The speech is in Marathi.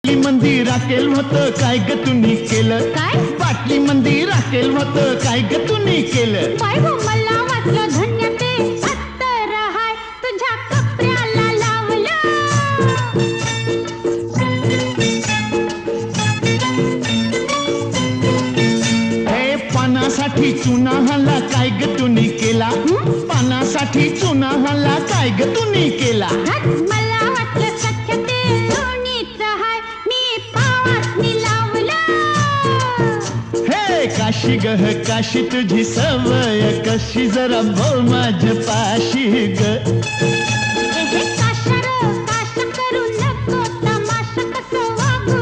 बाटली मंदी राखेल होतं काय ग तुम्ही केलं काय बाटली मंदी राखेल होतं काय ग तुम्ही केलं बाय हो मला वाटलं धन्य ते अत्तर हाय तुझ्या कपड्याला लावलं हे पानासाठी चुना हाला काय ग तुम्ही केला पानासाठी चुना हाला काय ग तुम्ही केला मला वाटलं सख्य ते लोणीच हाय मी पावासनी लावलं हे काशी गह काशी तुझी सवय कशी जरा बोल माझ्या पाशी ग हे काशा करू नको तमाशा कसं वागू